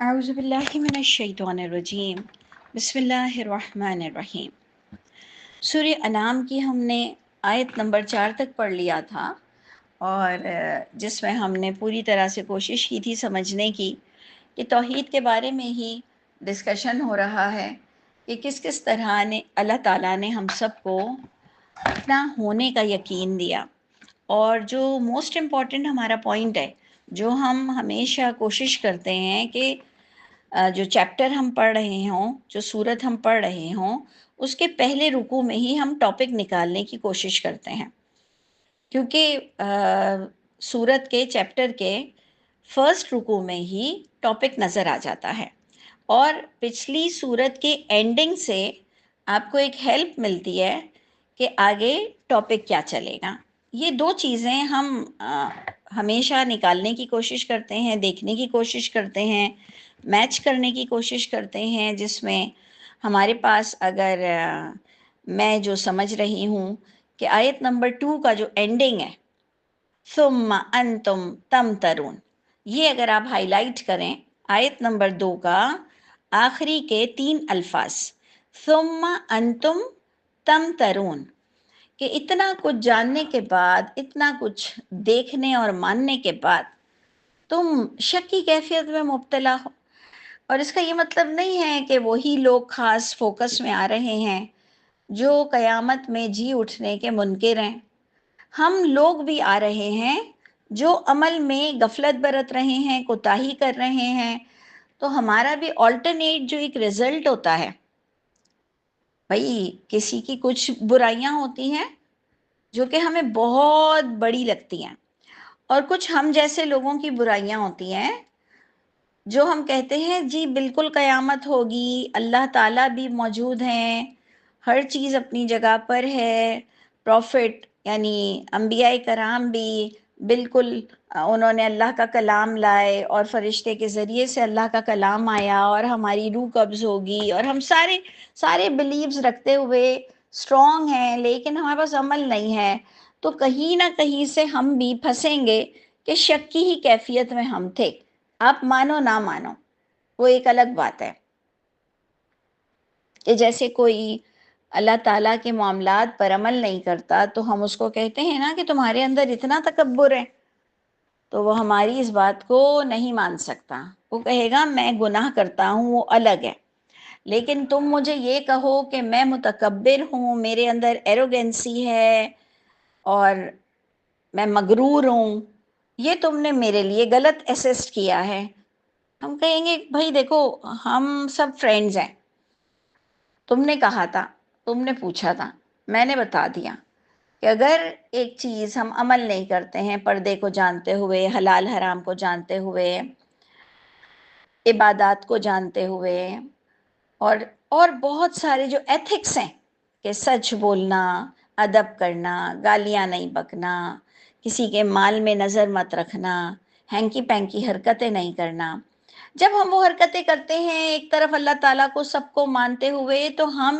اعوذ باللہ من الشیطان الرجیم بسم اللہ الرحمن الرحیم۔ سورہ انعام کی ہم نے آیت نمبر 4 تک پڑھ لیا تھا، اور جس میں ہم نے پوری طرح سے کوشش کی تھی سمجھنے کی کہ توحید کے بارے میں ہی ڈسکشن ہو رہا ہے کہ کس کس طرح نے اللہ تعالیٰ نے ہم سب کو اپنا ہونے کا یقین دیا، اور جو موسٹ امپورٹنٹ ہمارا پوائنٹ ہے جو ہم ہمیشہ کوشش کرتے ہیں کہ جو چیپٹر ہم پڑھ رہے ہوں، جو سورت ہم پڑھ رہے ہوں، اس کے پہلے رکوع میں ہی ہم ٹاپک نکالنے کی کوشش کرتے ہیں، کیونکہ سورت کے چیپٹر کے فرسٹ رکوع میں ہی ٹاپک نظر آ جاتا ہے، اور پچھلی سورت کے اینڈنگ سے آپ کو ایک ہیلپ ملتی ہے کہ آگے ٹاپک کیا چلے گا۔ یہ دو چیزیں ہم ہمیشہ نکالنے کی کوشش کرتے ہیں، دیکھنے کی کوشش کرتے ہیں، میچ کرنے کی کوشش کرتے ہیں، جس میں ہمارے پاس اگر میں جو سمجھ رہی ہوں کہ آیت نمبر 2 کا جو اینڈنگ ہے ثم انتم تمترون، یہ اگر آپ ہائی لائٹ کریں آیت نمبر 2 کا آخری کے 3 الفاظ ثم انتم تمترون، کہ اتنا کچھ جاننے کے بعد، اتنا کچھ دیکھنے اور ماننے کے بعد تم شک کی کیفیت میں مبتلا ہو۔ اور اس کا یہ مطلب نہیں ہے کہ وہی لوگ خاص فوکس میں آ رہے ہیں جو قیامت میں جی اٹھنے کے منکر ہیں، ہم لوگ بھی آ رہے ہیں جو عمل میں غفلت برت رہے ہیں، کوتاہی کر رہے ہیں، تو ہمارا بھی آلٹرنیٹ جو ایک رزلٹ ہوتا ہے، بھائی کسی کی کچھ برائیاں ہوتی ہیں جو کہ ہمیں بہت بڑی لگتی ہیں، اور کچھ ہم جیسے لوگوں کی برائیاں ہوتی ہیں جو ہم کہتے ہیں جی بالکل قیامت ہوگی، اللہ تعالیٰ بھی موجود ہیں، ہر چیز اپنی جگہ پر ہے، پروفٹ یعنی انبیاء کرام بھی بالکل انہوں نے اللہ کا کلام لائے، اور فرشتے کے ذریعے سے اللہ کا کلام آیا اور ہماری روح قبض ہوگی، اور ہم سارے بلیوز رکھتے ہوئے اسٹرانگ ہیں، لیکن ہمارے پاس عمل نہیں ہے، تو کہیں نہ کہیں سے ہم بھی پھنسیں گے کہ شک کی ہی کیفیت میں ہم تھے۔ آپ مانو نہ مانو، وہ ایک الگ بات ہے، کہ جیسے کوئی اللہ تعالیٰ کے معاملات پر عمل نہیں کرتا تو ہم اس کو کہتے ہیں نا کہ تمہارے اندر اتنا تکبر ہے، تو وہ ہماری اس بات کو نہیں مان سکتا، وہ کہے گا میں گناہ کرتا ہوں، وہ الگ ہے، لیکن تم مجھے یہ کہو کہ میں متکبر ہوں، میرے اندر ایروگنسی ہے اور میں مغرور ہوں، یہ تم نے میرے لیے غلط اسسٹ کیا ہے۔ ہم کہیں گے بھائی دیکھو ہم سب فرینڈز ہیں، تم نے کہا تھا، تم نے پوچھا تھا، میں نے بتا دیا کہ اگر ایک چیز ہم عمل نہیں کرتے ہیں پردے کو جانتے ہوئے، حلال حرام کو جانتے ہوئے، عبادات کو جانتے ہوئے، اور بہت سارے جو ایتھکس ہیں کہ سچ بولنا، ادب کرنا، گالیاں نہیں بکنا، کسی کے مال میں نظر مت رکھنا، ہینکی پینکی حرکتیں نہیں کرنا، جب ہم وہ حرکتیں کرتے ہیں ایک طرف اللہ تعالیٰ کو سب کو مانتے ہوئے، تو ہم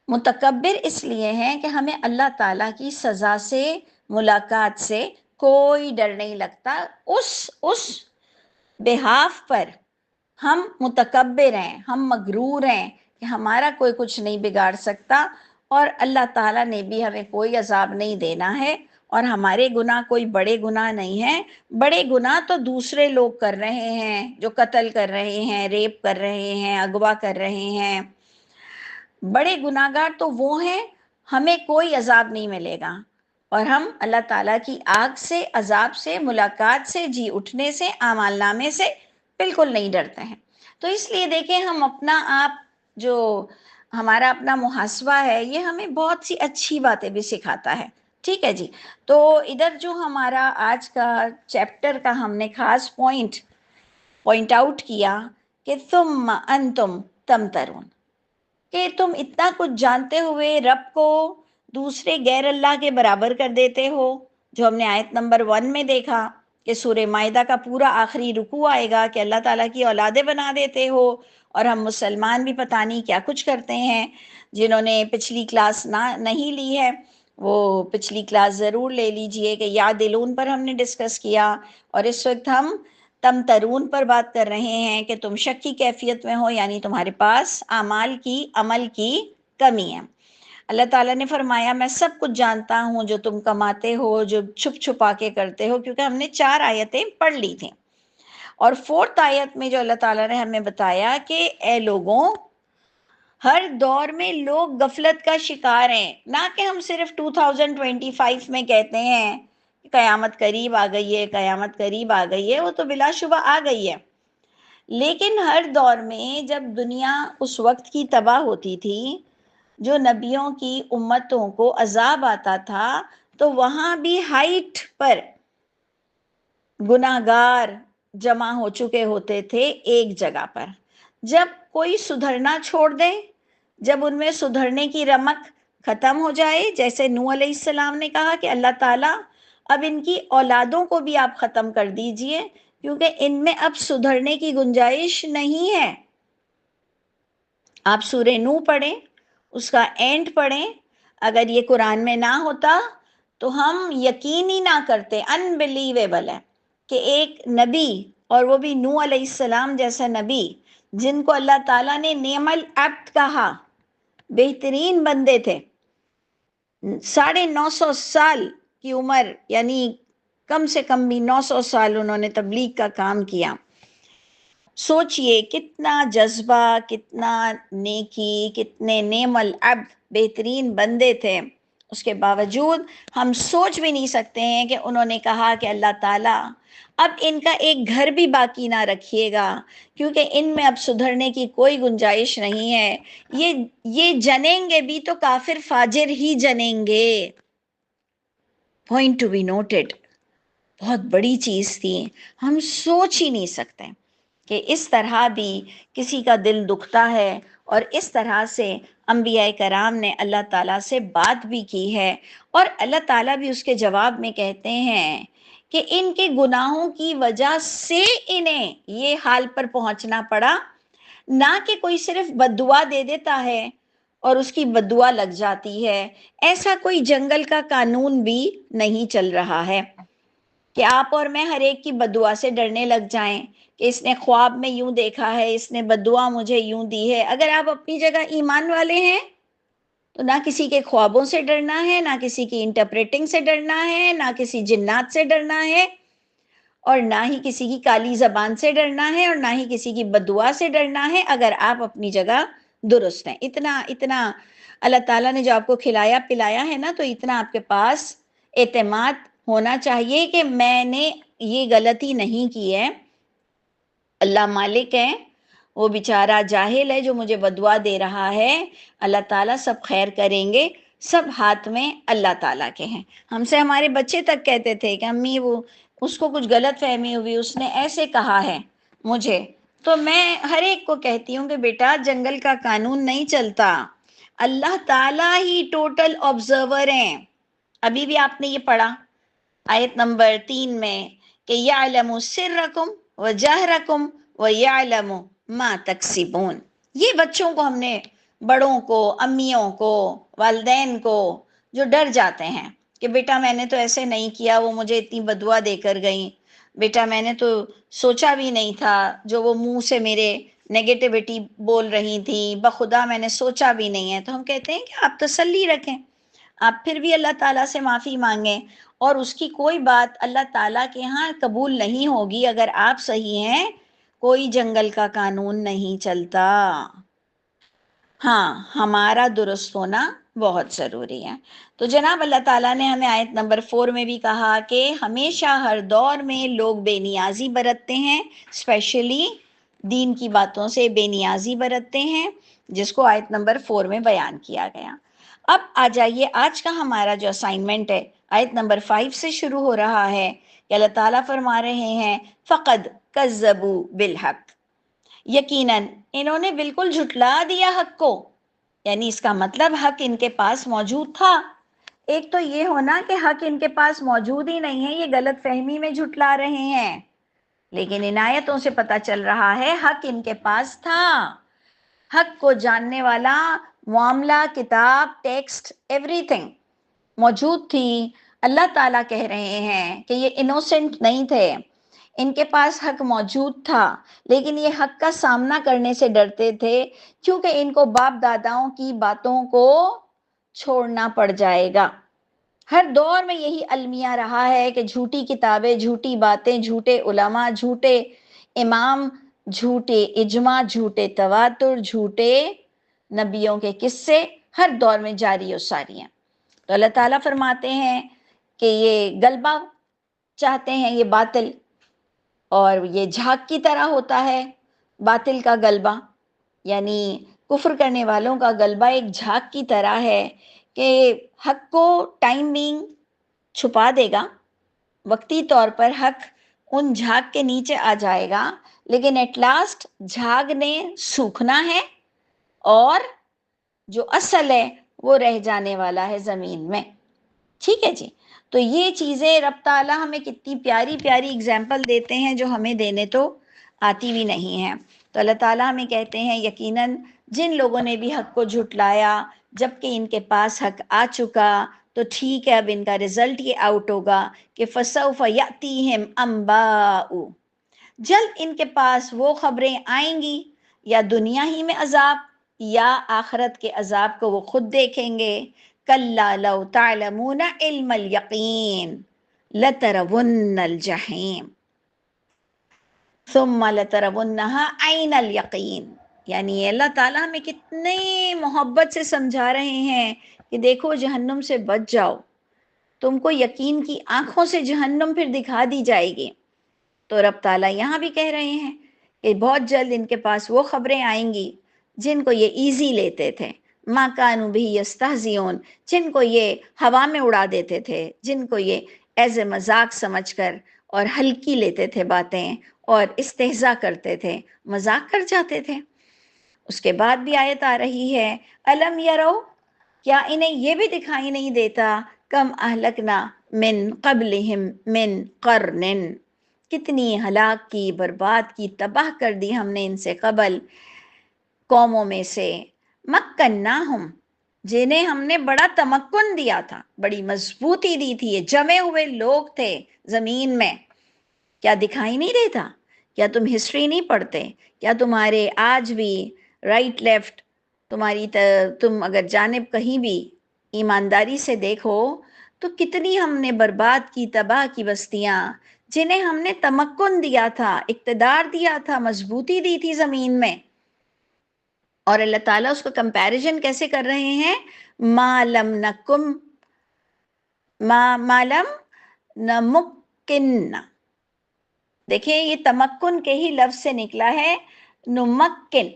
متکبر اس لیے ہیں کہ ہمیں اللہ تعالیٰ کی سزا سے، ملاقات سے کوئی ڈر نہیں لگتا، اس بہاف پر ہم متکبر ہیں، ہم مغرور ہیں کہ ہمارا کوئی کچھ نہیں بگاڑ سکتا، اور اللہ تعالیٰ نے بھی ہمیں کوئی عذاب نہیں دینا ہے، اور ہمارے گناہ کوئی بڑے گناہ نہیں ہیں، بڑے گناہ تو دوسرے لوگ کر رہے ہیں، جو قتل کر رہے ہیں، ریپ کر رہے ہیں، اغوا کر رہے ہیں، بڑے گناہ گار تو وہ ہیں، ہمیں کوئی عذاب نہیں ملے گا، اور ہم اللہ تعالیٰ کی آگ سے، عذاب سے، ملاقات سے، جی اٹھنے سے، اعمال نامے سے بالکل نہیں ڈرتے ہیں۔ تو اس لیے دیکھیں ہم اپنا آپ جو ہمارا اپنا محاسبہ ہے، یہ ہمیں بہت سی اچھی باتیں بھی سکھاتا ہے، ٹھیک ہے جی۔ تو ادھر جو ہمارا آج کا چیپٹر کا ہم نے خاص پوائنٹ آؤٹ کیا کہ ثم انتم تمترون، کہ تم اتنا کچھ جانتے ہوئے رب کو دوسرے غیر اللہ کے برابر کر دیتے ہو، جو ہم نے آیت نمبر 1 میں دیکھا کہ سورہ مائدہ کا پورا آخری رکوع آئے گا کہ اللہ تعالیٰ کی اولادیں بنا دیتے ہو، اور ہم مسلمان بھی پتہ نہیں کیا کچھ کرتے ہیں۔ جنہوں نے پچھلی کلاس نہیں لی ہے وہ پچھلی کلاس ضرور لے لیجئے، کہ یا دلون پر ہم نے ڈسکس کیا، اور اس وقت ہم تمترون پر بات کر رہے ہیں کہ تم شک کی کیفیت میں ہو، یعنی تمہارے پاس اعمال کی، عمل کی کمی ہے۔ اللہ تعالیٰ نے فرمایا میں سب کچھ جانتا ہوں جو تم کماتے ہو، جو چھپ چھپا کے کرتے ہو، کیونکہ ہم نے 4 آیتیں پڑھ لی تھیں۔ اور 4 آیت میں جو اللہ تعالیٰ نے ہمیں بتایا کہ اے لوگوں، ہر دور میں لوگ غفلت کا شکار ہیں، نہ کہ ہم صرف 2025 میں کہتے ہیں کہ قیامت قریب آ گئی ہے، قیامت قریب آ گئی ہے، وہ تو بلا شبہ آ گئی ہے، لیکن ہر دور میں جب دنیا اس وقت کی تباہ ہوتی تھی، جو نبیوں کی امتوں کو عذاب آتا تھا، تو وہاں بھی ہائٹ پر گناہگار جمع ہو چکے ہوتے تھے ایک جگہ پر۔ جب کوئی سدھرنا چھوڑ دے، جب ان میں سدھرنے کی رمق ختم ہو جائے، جیسے نوح علیہ السلام نے کہا کہ اللہ تعالیٰ اب ان کی اولادوں کو بھی آپ ختم کر دیجئے، کیونکہ ان میں اب سدھرنے کی گنجائش نہیں ہے۔ آپ سورہ نوح پڑھیں، اس کا اینڈ پڑھیں، اگر یہ قرآن میں نہ ہوتا تو ہم یقین ہی نہ کرتے، انبلیویبل ہے کہ ایک نبی، اور وہ بھی نوح علیہ السلام جیسا نبی، جن کو اللہ تعالیٰ نے نعم العبد کہا، بہترین بندے تھے، 950 سال کی عمر، یعنی کم سے کم بھی 900 سال انہوں نے تبلیغ کا کام کیا۔ سوچئے کتنا جذبہ، کتنا نیکی، کتنے نعم العبد بہترین بندے تھے، اس کے باوجود ہم سوچ بھی نہیں سکتے ہیں کہ انہوں نے کہا کہ اللہ تعالیٰ اب ان کا ایک گھر بھی باقی نہ رکھیے گا، کیونکہ ان میں اب سدھرنے کی کوئی گنجائش نہیں ہے، یہ جنیں گے بھی تو کافر فاجر ہی جنیں گے۔ پوائنٹ ٹو بی نوٹڈ، بہت بڑی چیز تھی، ہم سوچ ہی نہیں سکتے کہ اس طرح بھی کسی کا دل دکھتا ہے، اور اس طرح سے انبیاء کرام نے اللہ تعالیٰ سے بات بھی کی ہے، اور اللہ تعالیٰ بھی اس کے جواب میں کہتے ہیں کہ ان کے گناہوں کی وجہ سے انہیں یہ حال پر پہنچنا پڑا، نہ کہ کوئی صرف بد دعا دے دیتا ہے اور اس کی بد دعا لگ جاتی ہے۔ ایسا کوئی جنگل کا قانون بھی نہیں چل رہا ہے کہ آپ اور میں ہر ایک کی بد دعا سے ڈرنے لگ جائیں کہ اس نے خواب میں یوں دیکھا ہے، اس نے بد دعا مجھے یوں دی ہے۔ اگر آپ اپنی جگہ ایمان والے ہیں تو نہ کسی کے خوابوں سے ڈرنا ہے، نہ کسی کی انٹرپریٹنگ سے ڈرنا ہے، نہ کسی جنات سے ڈرنا ہے، اور نہ ہی کسی کی کالی زبان سے ڈرنا ہے، اور نہ ہی کسی کی بد دعا سے ڈرنا ہے، اگر آپ اپنی جگہ درست ہیں۔ اتنا اللہ تعالیٰ نے جو آپ کو کھلایا پلایا ہے نا، تو اتنا آپ کے پاس اعتماد ہونا چاہیے کہ میں نے یہ غلطی نہیں کی ہے، اللہ مالک ہے، وہ بیچارہ جاہل ہے جو مجھے بدعا دے رہا ہے، اللہ تعالیٰ سب خیر کریں گے، سب ہاتھ میں اللہ تعالیٰ کے ہیں۔ ہم سے ہمارے بچے تک کہتے تھے کہ امی وہ اس کو کچھ غلط فہمی ہوئی، اس نے ایسے کہا ہے مجھے، تو میں ہر ایک کو کہتی ہوں کہ بیٹا جنگل کا قانون نہیں چلتا، اللہ تعالیٰ ہی ٹوٹل آبزرور ہیں۔ ابھی بھی آپ نے یہ پڑھا آیت نمبر 3 میں کہ یعلم سرکم وجہرکم ویعلم ما تکسبون۔ یہ بچوں کو ہم نے، بڑوں کو، امیوں کو، والدین کو جو ڈر جاتے ہیں کہ بیٹا میں نے تو ایسے نہیں کیا، وہ مجھے اتنی بدعا دے کر گئیں، بیٹا میں نے تو سوچا بھی نہیں تھا، جو وہ منہ سے میرے نیگیٹیوٹی بول رہی تھی، بخدا میں نے سوچا بھی نہیں ہے، تو ہم کہتے ہیں کہ آپ تسلی رکھیں، آپ پھر بھی اللہ تعالیٰ سے معافی مانگیں، اور اس کی کوئی بات اللہ تعالیٰ کے ہاں قبول نہیں ہوگی اگر آپ صحیح ہیں، کوئی جنگل کا قانون نہیں چلتا۔ ہاں، ہمارا درست ہونا بہت ضروری ہے۔ تو جناب اللہ تعالیٰ نے ہمیں آیت نمبر 4 میں بھی کہا کہ ہمیشہ ہر دور میں لوگ بے نیازی برتتے ہیں، اسپیشلی دین کی باتوں سے بے نیازی برتتے ہیں، جس کو آیت نمبر 4 میں بیان کیا گیا۔ اب آ جائیے، آج کا ہمارا جو اسائنمنٹ ہے آیت نمبر 5 سے شروع ہو رہا ہے کہ اللہ تعالیٰ فرما رہے ہیں فقد کذبوا بالحق، یقیناً انہوں نے بالکل جھٹلا دیا حق کو، یعنی اس کا مطلب حق ان کے پاس موجود تھا۔ ایک تو یہ ہونا کہ حق ان کے پاس موجود ہی نہیں ہے، یہ غلط فہمی میں جھٹلا رہے ہیں، لیکن ان آیتوں سے پتہ چل رہا ہے حق ان کے پاس تھا، حق کو جاننے والا معاملہ، کتاب، ٹیکسٹ، ایوری تھنگ موجود تھی۔ اللہ تعالیٰ کہہ رہے ہیں کہ یہ انوسنٹ نہیں تھے، ان کے پاس حق موجود تھا، لیکن یہ حق کا سامنا کرنے سے ڈرتے تھے کیونکہ ان کو باپ داداؤں کی باتوں کو چھوڑنا پڑ جائے گا۔ ہر دور میں یہی المیہ رہا ہے کہ جھوٹی کتابیں، جھوٹی باتیں، جھوٹے علماء، جھوٹے امام، جھوٹے اجماع، جھوٹے تواتر، جھوٹے نبیوں کے قصے ہر دور میں جاری و ساری ہیں۔ تو اللہ تعالیٰ فرماتے ہیں کہ یہ غلبہ چاہتے ہیں، یہ باطل، اور یہ جھاگ کی طرح ہوتا ہے باطل کا غلبہ، یعنی کفر کرنے والوں کا غلبہ ایک جھاگ کی طرح ہے کہ حق کو ٹائم بینگ چھپا دے گا، وقتی طور پر حق ان جھاگ کے نیچے آ جائے گا، لیکن ایٹ لاسٹ جھاگ نے سوکھنا ہے اور جو اصل ہے وہ رہ جانے والا ہے زمین میں۔ ٹھیک ہے جی، تو یہ چیزیں رب تعالیٰ ہمیں کتنی پیاری پیاری اگزامپل دیتے ہیں جو ہمیں دینے تو آتی بھی نہیں ہیں۔ تو اللہ تعالیٰ ہمیں کہتے ہیں یقیناً جن لوگوں نے بھی حق کو جھٹلایا جبکہ ان کے پاس حق آ چکا، تو ٹھیک ہے اب ان کا رزلٹ یہ آؤٹ ہوگا کہ فَسَوْفَ يَأْتِيهِمْ أَنْبَاءُ، جلد ان کے پاس وہ خبریں آئیں گی، یا دنیا ہی میں عذاب یا آخرت کے عذاب کو وہ خود دیکھیں گے۔ کَلَّا لَوْ تَعْلَمُونَ عِلْمَ الْيَقِينِ لَتَرَوُنَّ الْجَحِيمَ ثُمَّ لَتَرَوُنَّهَا عَيْنَ الْيَقِينِ، یعنی اللہ تعالیٰ ہمیں کتنے محبت سے سمجھا رہے ہیں کہ دیکھو جہنم سے بچ جاؤ، تم کو یقین کی آنکھوں سے جہنم پھر دکھا دی جائے گی۔ تو رب تعالیٰ یہاں بھی کہہ رہے ہیں کہ بہت جلد ان کے پاس وہ خبریں آئیں گی جن کو یہ ایزی لیتے تھے، ما کانوا بہ یستہزئون، جن کو یہ ہوا میں اڑا دیتے تھے، جن کو یہ ایز اے مذاق سمجھ کر اور ہلکی لیتے تھے باتیں اور استہزاء کرتے تھے، مذاق کر جاتے تھے۔ اس کے بعد بھی آیت آ رہی ہے، الم یرو، کیا انہیں یہ بھی دکھائی نہیں دیتا، کم اہلکنا من قبلہم من قرن، کتنی ہلاک کی، برباد کی، تباہ کر دی ہم نے ان سے قبل قوموں میں سے، مکناہم، جنہیں ہم نے بڑا تمکن دیا تھا، بڑی مضبوطی دی تھی، یہ جمے ہوئے لوگ تھے زمین میں۔ کیا دکھائی نہیں دیتا؟ کیا تم ہسٹری نہیں پڑھتے؟ کیا تمہارے آج بھی رائٹ لیفٹ تم اگر جانب کہیں بھی ایمانداری سے دیکھو تو کتنی ہم نے برباد کی، تباہ کی بستیاں جنہیں ہم نے تمکن دیا تھا، اقتدار دیا تھا، مضبوطی دی تھی زمین میں۔ اور اللہ تعالیٰ اس کو کمپیریزن کیسے کر رہے ہیں، ما لم نکم ما لم نمکن، دیکھیں یہ تمکن کے ہی لفظ سے نکلا ہے، نمکن،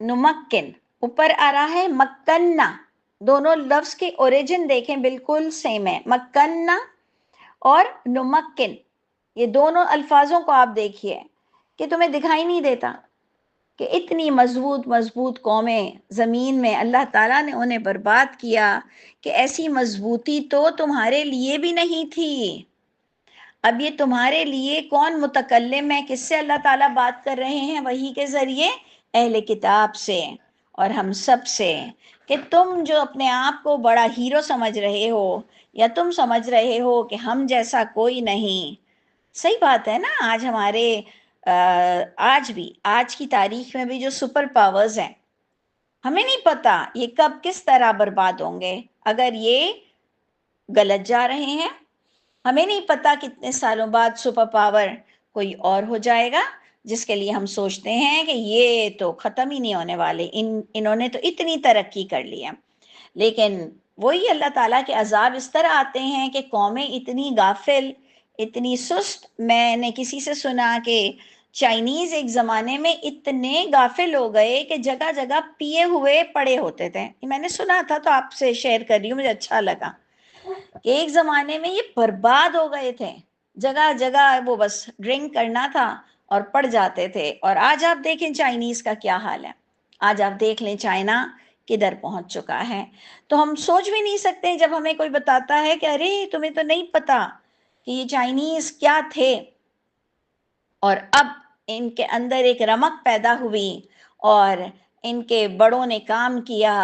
نمکن اوپر آ رہا ہے مکنہ، دونوں لفظ کے اوریجن دیکھیں بالکل سیم ہے، مکنہ اور نمکن، یہ دونوں الفاظوں کو آپ دیکھیے کہ تمہیں دکھائی نہیں دیتا کہ اتنی مضبوط مضبوط قومیں زمین میں اللہ تعالیٰ نے انہیں برباد کیا کہ ایسی مضبوطی تو تمہارے لیے بھی نہیں تھی۔ اب یہ تمہارے لیے کون متکلم ہے، کس سے اللہ تعالیٰ بات کر رہے ہیں؟ وحی کے ذریعے اہل کتاب سے اور ہم سب سے، کہ تم جو اپنے آپ کو بڑا ہیرو سمجھ رہے ہو یا تم سمجھ رہے ہو کہ ہم جیسا کوئی نہیں، صحیح بات ہے نا، آج ہمارے آج بھی آج کی تاریخ میں بھی جو سپر پاورز ہیں، ہمیں نہیں پتا یہ کب کس طرح برباد ہوں گے اگر یہ غلط جا رہے ہیں۔ ہمیں نہیں پتا کتنے سالوں بعد سپر پاور کوئی اور ہو جائے گا جس کے لیے ہم سوچتے ہیں کہ یہ تو ختم ہی نہیں ہونے والے، انہوں نے تو اتنی ترقی کر لی ہے۔ لیکن وہی اللہ تعالیٰ کے عذاب اس طرح آتے ہیں کہ قومیں اتنی غافل، اتنی سست۔ میں نے کسی سے سنا کہ چائنیز ایک زمانے میں اتنے غافل ہو گئے کہ جگہ جگہ پیے ہوئے پڑے ہوتے تھے، میں نے سنا تھا تو آپ سے شیئر کر رہی ہوں، مجھے اچھا لگا کہ ایک زمانے میں یہ برباد ہو گئے تھے، جگہ جگہ وہ بس ڈرنک کرنا تھا اور پڑ جاتے تھے۔ اور آج آپ دیکھیں چائنیز کا کیا حال ہے، آج آپ دیکھ لیں چائنا کدھر پہنچ چکا ہے۔ تو ہم سوچ بھی نہیں سکتے جب ہمیں کوئی بتاتا ہے کہ ارے تمہیں تو نہیں پتا کہ یہ چائنیز کیا تھے، اور اب ان کے اندر ایک رمق پیدا ہوئی اور ان کے بڑوں نے کام کیا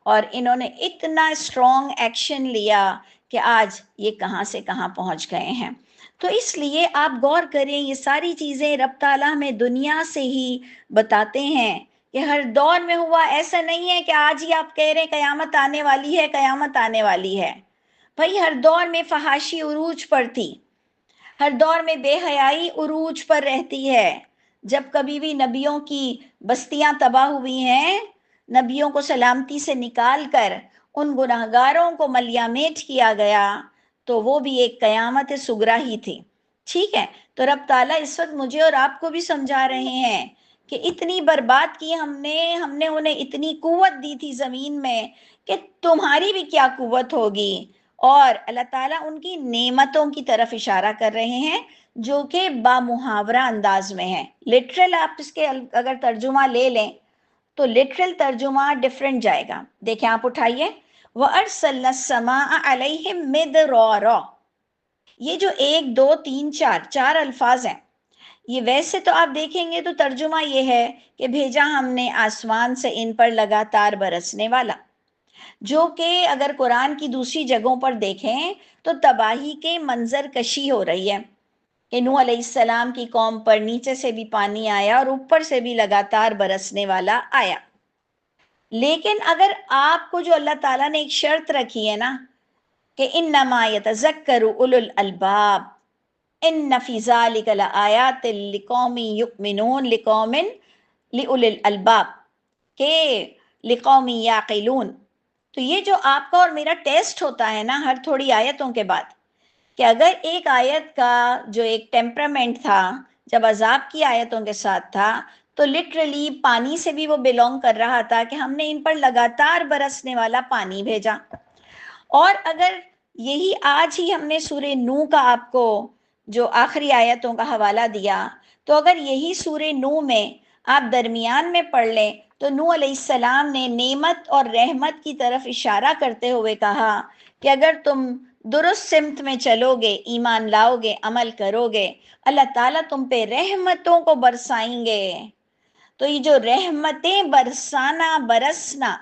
اور انہوں نے اتنا اسٹرانگ ایکشن لیا کہ آج یہ کہاں سے کہاں پہنچ گئے ہیں۔ تو اس لیے آپ غور کریں، یہ ساری چیزیں رب تعالیٰ ہمیں دنیا سے ہی بتاتے ہیں کہ ہر دور میں ہوا، ایسا نہیں ہے کہ آج ہی آپ کہہ رہے ہیں قیامت آنے والی ہے، قیامت آنے والی ہے۔ بھائی ہر دور میں فحاشی عروج پر تھی، ہر دور میں بے حیائی عروج پر رہتی ہے۔ جب کبھی بھی نبیوں کی بستیاں تباہ ہوئی ہیں، نبیوں کو سلامتی سے نکال کر ان گناہگاروں کو ملیامیٹ کیا گیا، تو وہ بھی ایک قیامت صغریٰ ہی تھی۔ ٹھیک ہے، تو رب تعالیٰ اس وقت مجھے اور آپ کو بھی سمجھا رہے ہیں کہ اتنی برباد کی ہم نے انہیں اتنی قوت دی تھی زمین میں کہ تمہاری بھی کیا قوت ہوگی۔ اور اللہ تعالیٰ ان کی نعمتوں کی طرف اشارہ کر رہے ہیں جو کہ بامحاورہ انداز میں ہے۔ لٹرل آپ اس کے اگر ترجمہ لے لیں تو لٹرل ترجمہ ڈیفرنٹ جائے گا۔ دیکھیں آپ اٹھائیے، وَأَرْسَلْنَا السَّمَاءَ عَلَيْهِمْ مِدْرَارًا، یہ جو 1 2 3 4 الفاظ ہیں، یہ ویسے تو آپ دیکھیں گے تو ترجمہ یہ ہے کہ بھیجا ہم نے آسمان سے ان پر لگاتار برسنے والا، جو کہ اگر قرآن کی دوسری جگہوں پر دیکھیں تو تباہی کے منظر کشی ہو رہی ہے کہ نوح علیہ السلام کی قوم پر نیچے سے بھی پانی آیا اور اوپر سے بھی لگاتار برسنے والا آیا۔ لیکن اگر آپ کو جو اللہ تعالیٰ نے ایک شرط رکھی ہے نا کہ انما یتذکر اولو الالباب ان فی ذلک لآیات لقوم یؤمنون، لقوم لأولی الالباب کہ لقوم یعقلون، تو یہ جو آپ کا اور میرا ٹیسٹ ہوتا ہے نا ہر تھوڑی آیتوں کے بعد، کہ اگر ایک آیت کا جو ایک ٹیمپرامنٹ تھا جب عذاب کی آیتوں کے ساتھ تھا تو لٹرلی پانی سے بھی وہ بلونگ کر رہا تھا کہ ہم نے ان پر لگاتار برسنے والا پانی بھیجا۔ اور اگر یہی آج ہی ہم نے سورہ نوح کا آپ کو جو آخری آیتوں کا حوالہ دیا، تو اگر یہی سورہ نوح میں آپ درمیان میں پڑھ لیں تو نوح علیہ السلام نے نعمت اور رحمت کی طرف اشارہ کرتے ہوئے کہا کہ اگر تم درست سمت میں چلو گے، ایمان لاؤ گے، عمل کرو گے، اللہ تعالیٰ تم پہ رحمتوں کو برسائیں گے۔ تو یہ جو رحمتیں برسنا،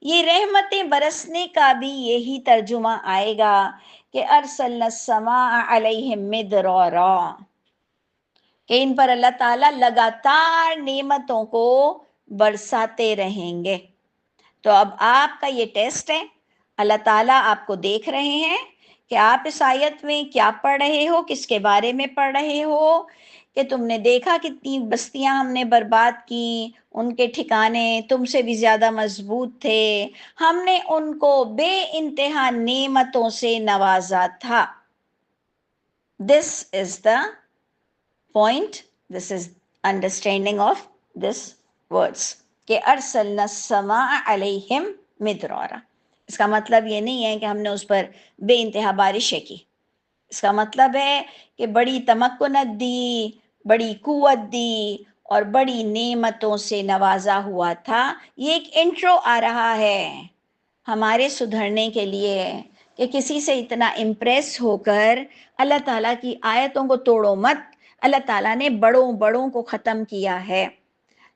یہ رحمتیں برسنے کا بھی یہی ترجمہ آئے گا کہ ارسلنا السماء علیہم مدرارا، کہ ان پر اللہ تعالیٰ لگاتار نعمتوں کو برساتے رہیں گے۔ تو اب آپ کا یہ ٹیسٹ ہے، اللہ تعالیٰ آپ کو دیکھ رہے ہیں کہ آپ اس آیت میں کیا پڑھ رہے ہو، کس کے بارے میں پڑھ رہے ہو، کہ تم نے دیکھا کتنی بستیاں ہم نے برباد کی، ان کے ٹھکانے تم سے بھی زیادہ مضبوط تھے، ہم نے ان کو بے انتہا نعمتوں سے نوازا تھا۔ This is the point, this is understanding of this words کہ ارسلنا السماء علیہم مدرارا۔ اس کا مطلب یہ نہیں ہے کہ ہم نے اس پر بے انتہا بارشیں کی، اس کا مطلب ہے کہ بڑی تمکنت دی، بڑی قوت دی اور بڑی نعمتوں سے نوازا ہوا تھا۔ یہ ایک انٹرو آ رہا ہے ہمارے سدھرنے کے لیے کہ کسی سے اتنا امپریس ہو کر اللہ تعالیٰ کی آیتوں کو توڑو مت۔ اللہ تعالیٰ نے بڑوں کو ختم کیا ہے،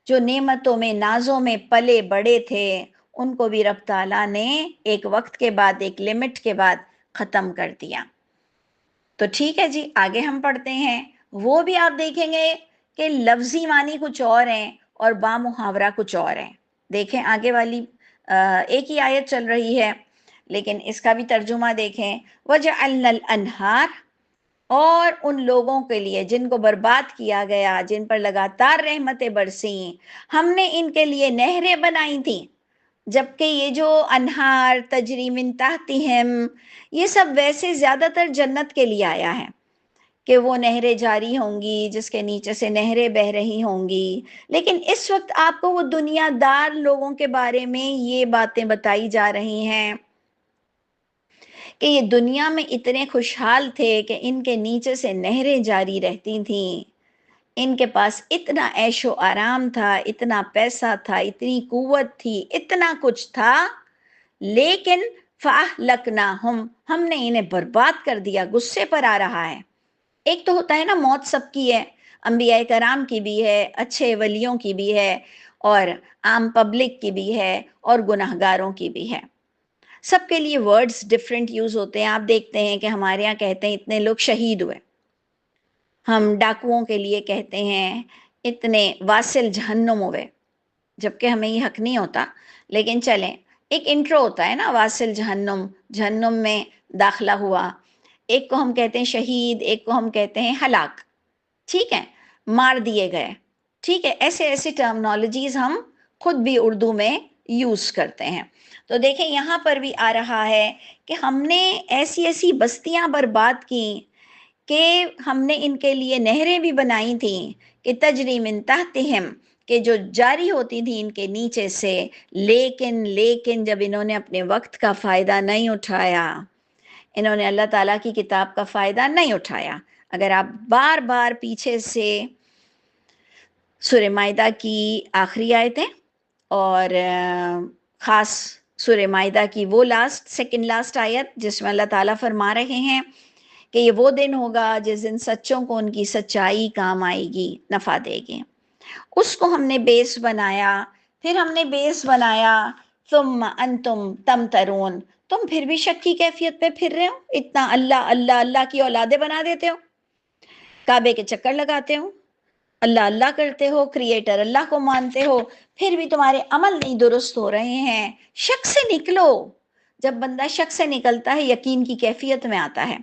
جو نعمتوں میں نازوں میں پلے بڑے تھے ان کو بھی رب تعالیٰ نے ایک وقت کے بعد، ایک لمٹ کے بعد ختم کر دیا۔ تو ٹھیک ہے جی، آگے ہم پڑھتے ہیں۔ وہ بھی آپ دیکھیں گے کہ لفظی معنی کچھ اور ہیں اور بامحاورہ کچھ اور ہیں۔ دیکھیں آگے والی ایک ہی آیت چل رہی ہے لیکن اس کا بھی ترجمہ دیکھیں۔ وَجَعَلْنَا الْأَنْهَارَ، اور ان لوگوں کے لیے جن کو برباد کیا گیا، جن پر لگاتار رحمتیں برسیں، ہم نے ان کے لیے نہریں بنائی تھیں۔ جبکہ یہ جو انہار تجری من تحتہم، یہ سب ویسے زیادہ تر جنت کے لیے آیا ہے کہ وہ نہریں جاری ہوں گی جس کے نیچے سے نہریں بہہ رہی ہوں گی، لیکن اس وقت آپ کو وہ دنیا دار لوگوں کے بارے میں یہ باتیں بتائی جا رہی ہیں کہ یہ دنیا میں اتنے خوشحال تھے کہ ان کے نیچے سے نہریں جاری رہتی تھیں، ان کے پاس اتنا عیش و آرام تھا، اتنا پیسہ تھا، اتنی قوت تھی، اتنا کچھ تھا، لیکن فَأَهْلَكْنَاهُمْ، ہم نے انہیں برباد کر دیا۔ غصے پر آ رہا ہے۔ ایک تو ہوتا ہے نا موت سب کی ہے، انبیاء کرام کی بھی ہے، اچھے ولیوں کی بھی ہے اور عام پبلک کی بھی ہے اور گناہگاروں کی بھی ہے۔ سب کے لیے ورڈز ڈیفرنٹ یوز ہوتے ہیں۔ آپ دیکھتے ہیں کہ ہمارے ہاں کہتے ہیں اتنے لوگ شہید ہوئے، ہم ڈاکوؤں کے لیے کہتے ہیں اتنے واصل جہنم ہوئے، جبکہ ہمیں یہ حق نہیں ہوتا، لیکن چلیں ایک انٹرو ہوتا ہے نا، واصل جہنم، جہنم میں داخلہ ہوا۔ ایک کو ہم کہتے ہیں شہید، ایک کو ہم کہتے ہیں ہلاک، ٹھیک ہے، مار دیے گئے، ٹھیک ہے، ایسے ایسے ٹرمنالوجیز ہم خود بھی اردو میں یوز کرتے ہیں۔ تو دیکھیں یہاں پر بھی آ رہا ہے کہ ہم نے ایسی ایسی بستیاں برباد کی کہ ہم نے ان کے لیے نہریں بھی بنائی تھیں کہ تجری من تحتہم، کہ جو جاری ہوتی تھی ان کے نیچے سے، لیکن جب انہوں نے اپنے وقت کا فائدہ نہیں اٹھایا، انہوں نے اللہ تعالیٰ کی کتاب کا فائدہ نہیں اٹھایا۔ اگر آپ بار بار پیچھے سے سورہ مائدہ کی آخری آیتیں اور خاص سورہ مائدہ کی وہ سیکنڈ لاسٹ آیت جس میں اللہ تعالیٰ فرما رہے ہیں کہ یہ وہ دن ہوگا جس دن سچوں کو ان کی سچائی کام آئے گی، نفع دے گی، اس کو ہم نے بیس بنایا۔ پھر ہم نے بیس بنایا ثم انتم تمترون، تم پھر بھی شک کی کیفیت پہ پھر رہے ہو، اتنا اللہ اللہ اللہ کی اولادیں بنا دیتے ہو، کعبے کے چکر لگاتے ہو، اللہ اللہ کرتے ہو، کریٹر اللہ کو مانتے ہو، پھر بھی تمہارے عمل نہیں درست ہو رہے ہیں۔ شک سے نکلو۔ جب بندہ شک سے نکلتا ہے یقین کی کیفیت میں آتا ہے۔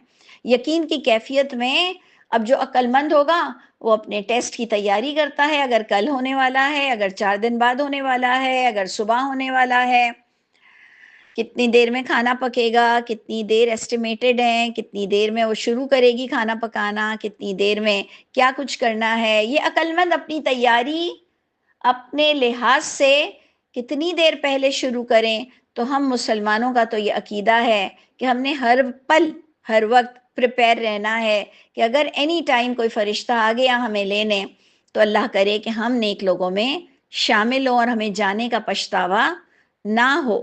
یقین کی کیفیت میں اب جو عقل مند ہوگا وہ اپنے ٹیسٹ کی تیاری کرتا ہے، اگر کل ہونے والا ہے، اگر 4 دن بعد ہونے والا ہے، اگر صبح ہونے والا ہے، کتنی دیر میں کھانا پکے گا، کتنی دیر ایسٹیمیٹڈ ہے، کتنی دیر میں وہ شروع کرے گی کھانا پکانا، کتنی دیر میں کیا کچھ کرنا ہے، یہ عقل مند اپنی تیاری اپنے لحاظ سے کتنی دیر پہلے شروع کریں۔ تو ہم مسلمانوں کا تو یہ عقیدہ ہے کہ ہم نے ہر پل ہر وقت پریپیئر رہنا ہے کہ اگر اینی ٹائم کوئی فرشتہ آ گیا ہمیں لینے تو اللہ کرے کہ ہم نیک لوگوں میں شامل ہوں اور ہمیں جانے کا پچھتاوا نہ ہو۔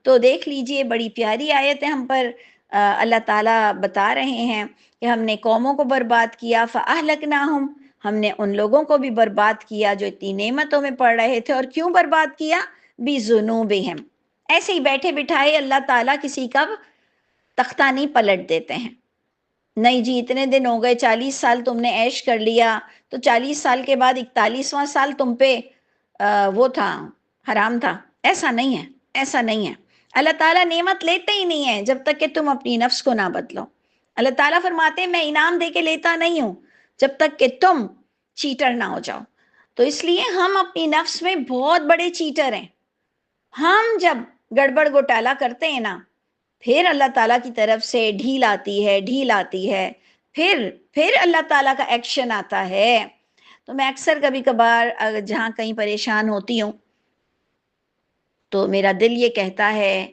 تو دیکھ لیجئے بڑی پیاری آیت ہے، ہم پر اللہ تعالیٰ بتا رہے ہیں کہ ہم نے قوموں کو برباد کیا، فَأَهْلَكْنَاهُمْ، ہم نے ان لوگوں کو بھی برباد کیا جو اتنی نعمتوں میں پڑ رہے تھے۔ اور کیوں برباد کیا؟ بِذُنُوبِهِمْ، ایسے ہی بیٹھے بٹھائے اللہ تعالیٰ کسی کا تختہ نہیں پلٹ دیتے ہیں۔ نہیں جی اتنے دن ہو گئے، 40 سال تم نے عیش کر لیا تو 40 سال کے بعد 41واں سال تم پہ وہ تھا، حرام تھا، ایسا نہیں ہے، ایسا نہیں ہے۔ اللہ تعالیٰ نعمت لیتے ہی نہیں ہے جب تک کہ تم اپنی نفس کو نہ بدلو۔ اللہ تعالیٰ فرماتے ہیں میں انعام دے کے لیتا نہیں ہوں جب تک کہ تم چیٹر نہ ہو جاؤ۔ تو اس لیے ہم اپنی نفس میں بہت بڑے چیٹر ہیں۔ ہم جب گڑبڑ گھوٹالا کرتے ہیں نا، پھر اللہ تعالیٰ کی طرف سے ڈھیل آتی ہے، پھر اللہ تعالیٰ کا ایکشن آتا ہے۔ تو میں اکثر کبھی کبھار جہاں کہیں پریشان ہوتی ہوں تو میرا دل یہ کہتا ہے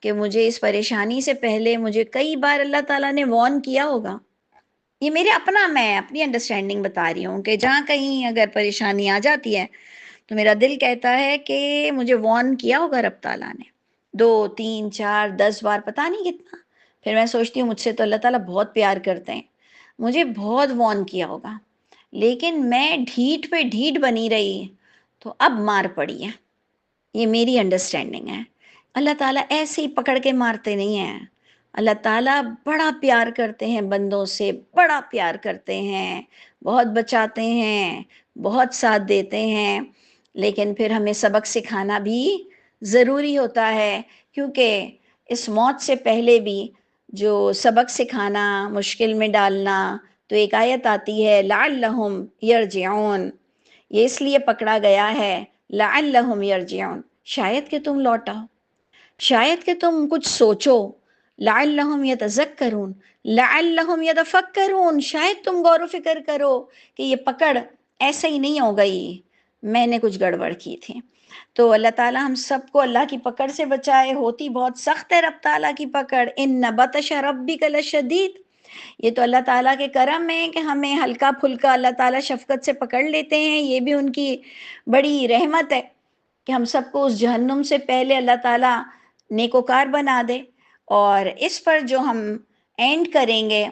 کہ مجھے اس پریشانی سے پہلے مجھے کئی بار اللہ تعالیٰ نے وارن کیا ہوگا۔ یہ میرے میں اپنی انڈرسٹینڈنگ بتا رہی ہوں کہ جہاں کہیں اگر پریشانی آ جاتی ہے تو میرا دل کہتا ہے کہ مجھے وارن کیا ہوگا رب تعالیٰ نے، 2 3 4 10 بار، پتہ نہیں کتنا۔ پھر میں سوچتی ہوں مجھ سے تو اللہ تعالیٰ بہت پیار کرتے ہیں، مجھے بہت وارن کیا ہوگا، لیکن میں ڈھیٹ پہ ڈھیٹ بنی رہی تو اب مار پڑی ہے۔ یہ میری انڈرسٹینڈنگ ہے۔ اللہ تعالیٰ ایسے ہی پکڑ کے مارتے نہیں ہیں۔ اللہ تعالیٰ بڑا پیار کرتے ہیں بندوں سے، بڑا پیار کرتے ہیں، بہت بچاتے ہیں، بہت ساتھ دیتے ہیں، لیکن پھر ہمیں سبق سکھانا بھی ضروری ہوتا ہے، کیونکہ اس موت سے پہلے بھی جو سبق سکھانا، مشکل میں ڈالنا، تو ایک آیت آتی ہے لعلہم یرجعون، یہ اس لیے پکڑا گیا ہے لعلہم یرجعون، شاید کہ تم لوٹاؤ، شاید کہ تم کچھ سوچو، لعلہم یتذکرون، لعلہم یتفکرون، شاید تم غور و فکر کرو کہ یہ پکڑ ایسے ہی نہیں ہو گئی، میں نے کچھ گڑبڑ کی تھی۔ تو اللہ تعالیٰ ہم سب کو اللہ کی پکڑ سے بچائے، ہوتی بہت سخت ہے رب تعالیٰ کی پکڑ، ان بطش ربک لشدید۔ یہ تو اللہ تعالیٰ کے کرم ہے کہ ہمیں ہلکا پھلکا اللہ تعالیٰ شفقت سے پکڑ لیتے ہیں، یہ بھی ان کی بڑی رحمت ہے کہ ہم سب کو اس جہنم سے پہلے اللہ تعالیٰ نیکوکار بنا دے۔ اور اس پر جو ہم اینڈ کریں گے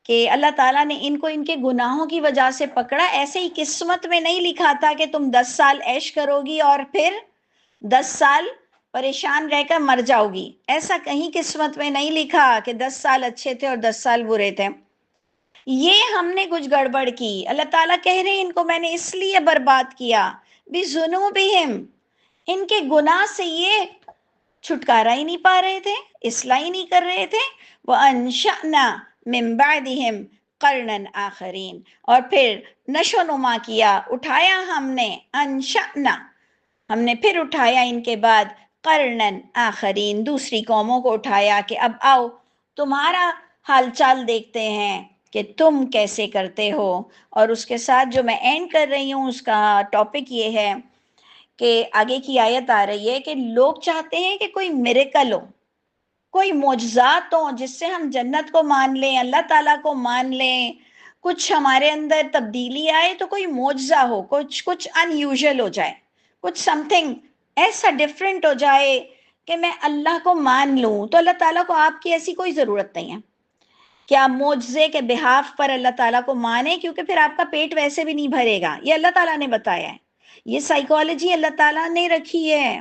کہ اللہ تعالیٰ نے ان کو ان کے گناہوں کی وجہ سے پکڑا، ایسے ہی قسمت میں نہیں لکھا تھا کہ تم 10 سال عیش کرو گی اور پھر 10 سال پریشان رہ کر مر جاؤ گی، ایسا کہیں قسمت میں نہیں لکھا کہ 10 سال اچھے تھے اور 10 سال برے تھے۔ یہ ہم نے کچھ گڑبڑ کی. اللہ تعالیٰ کہہ رہے ہیں ان کو میں نے اس لیے برباد کیا بِذُنُوبِهِمْ، ان کے گناہ سے یہ چھٹکارا ہی نہیں پا رہے تھے، اصلاح ہی نہیں کر رہے تھے. وَأَنشَأْنَا مِن بَعْدِهِمْ قَرْنًا آخَرِينَ، اور پھر نشو نما کیا، اٹھایا ہم نے، انشأنا ہم نے پھر اٹھایا ان کے بعد قرنن آخرین، دوسری قوموں کو اٹھایا کہ اب آؤ تمہارا حال چال دیکھتے ہیں کہ تم کیسے کرتے ہو. اور اس کے ساتھ جو میں اینڈ کر رہی ہوں اس کا ٹاپک یہ ہے کہ آگے کی آیت آ رہی ہے کہ لوگ چاہتے ہیں کہ کوئی میریکل ہو، کوئی معجزات ہوں جس سے ہم جنت کو مان لیں، اللہ تعالیٰ کو مان لیں، کچھ ہمارے اندر تبدیلی آئے تو کوئی معجزہ ہو، کچھ ان یوزل ہو جائے، کچھ سم تھنگ ایسا ڈفرینٹ ہو جائے کہ میں اللہ کو مان لوں. تو اللہ تعالیٰ کو آپ کی ایسی کوئی ضرورت نہیں ہے کہ آپ معجزے کے بہاف پر اللہ تعالیٰ کو مانیں، کیونکہ پھر آپ کا پیٹ ویسے بھی نہیں بھرے گا. یہ اللہ تعالیٰ نے بتایا ہے، یہ سائیکالوجی اللہ تعالیٰ نے رکھی ہے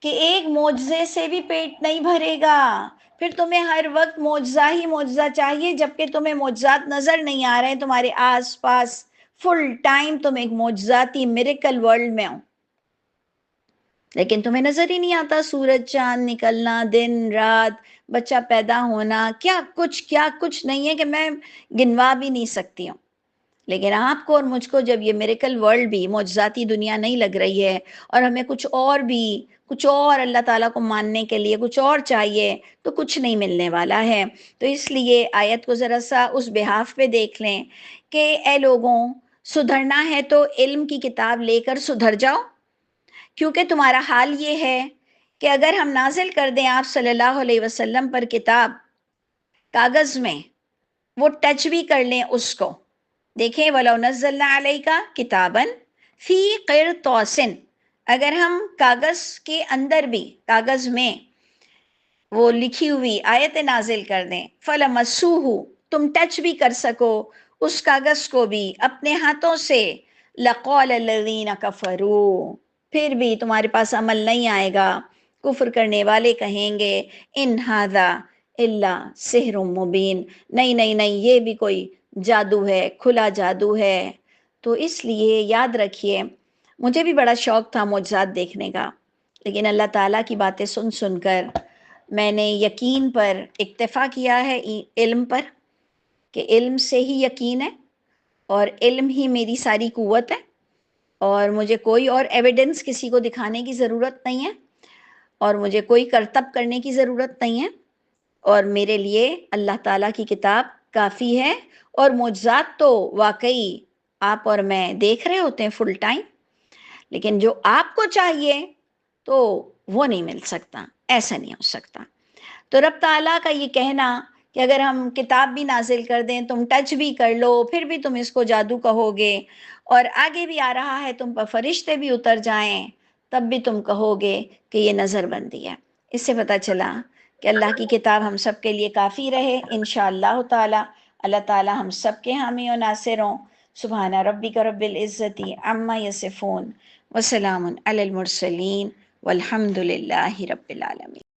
کہ ایک معجزے سے بھی پیٹ نہیں بھرے گا. پھر تمہیں ہر وقت معجزہ ہی معجزہ چاہیے، جبکہ تمہیں معجزات نظر نہیں آ رہے ہیں تمہارے آس پاس. فل ٹائم تم ایک معجزاتی میریکل ورلڈ میں ہو، لیکن تمہیں نظر ہی نہیں آتا سورج چاند نکلنا، دن رات، بچہ پیدا ہونا، کیا کچھ نہیں ہے کہ میں گنوا بھی نہیں سکتی ہوں. لیکن آپ کو اور مجھ کو جب یہ میریکل ورلڈ بھی معجزاتی دنیا نہیں لگ رہی ہے اور ہمیں کچھ اور اللہ تعالیٰ کو ماننے کے لیے کچھ اور چاہیے، تو کچھ نہیں ملنے والا ہے. تو اس لیے آیت کو ذرا سا اس بہاف پہ دیکھ لیں کہ اے لوگوں، سدھرنا ہے تو علم کی کتاب لے کر سدھر جاؤ، کیونکہ تمہارا حال یہ ہے کہ اگر ہم نازل کر دیں آپ صلی اللہ علیہ وسلم پر کتاب کاغذ میں، وہ ٹچ بھی کر لیں اس کو، دیکھیں وَلَوْ نَزَّلْنَا عَلَيْكَ كِتَابًا فِي قِرْطَاسٍ، اگر ہم کاغذ کے اندر بھی، کاغذ میں وہ لکھی ہوئی آیت نازل کر دیں، فَلَمَسُّوهُ، تم ٹچ بھی کر سکو اس کاغذ کو بھی اپنے ہاتھوں سے، لَقَالَ الَّذِينَ كَفَرُوا، پھر بھی تمہارے پاس عمل نہیں آئے گا. کفر کرنے والے کہیں گے ان ھذا الا سحر مبین، نہیں یہ بھی کوئی جادو ہے، کھلا جادو ہے. تو اس لیے یاد رکھیے، مجھے بھی بڑا شوق تھا معجزات دیکھنے کا، لیکن اللہ تعالیٰ کی باتیں سن کر میں نے یقین پر اکتفا کیا ہے، علم پر، کہ علم سے ہی یقین ہے اور علم ہی میری ساری قوت ہے، اور مجھے کوئی اور ایویڈنس کسی کو دکھانے کی ضرورت نہیں ہے، اور مجھے کوئی کرتب کرنے کی ضرورت نہیں ہے، اور میرے لیے اللہ تعالیٰ کی کتاب کافی ہے. اور معجزات تو واقعی آپ اور میں دیکھ رہے ہوتے ہیں فل ٹائم، لیکن جو آپ کو چاہیے تو وہ نہیں مل سکتا، ایسا نہیں ہو سکتا. تو رب تعالیٰ کا یہ کہنا کہ اگر ہم کتاب بھی نازل کر دیں، تم ٹچ بھی کر لو، پھر بھی تم اس کو جادو کہو گے، اور آگے بھی آ رہا ہے تم پر فرشتے بھی اتر جائیں تب بھی تم کہو گے کہ یہ نظر بندی ہے. اس سے پتہ چلا کہ اللہ کی کتاب ہم سب کے لیے کافی رہے انشاءاللہ تعالی. اللہ تعالی ہم سب کے حامی و ناصر ہوں. سبحان ربک رب العزت عما یصفون وسلام علی المرسلین والحمد للہ رب العالمین.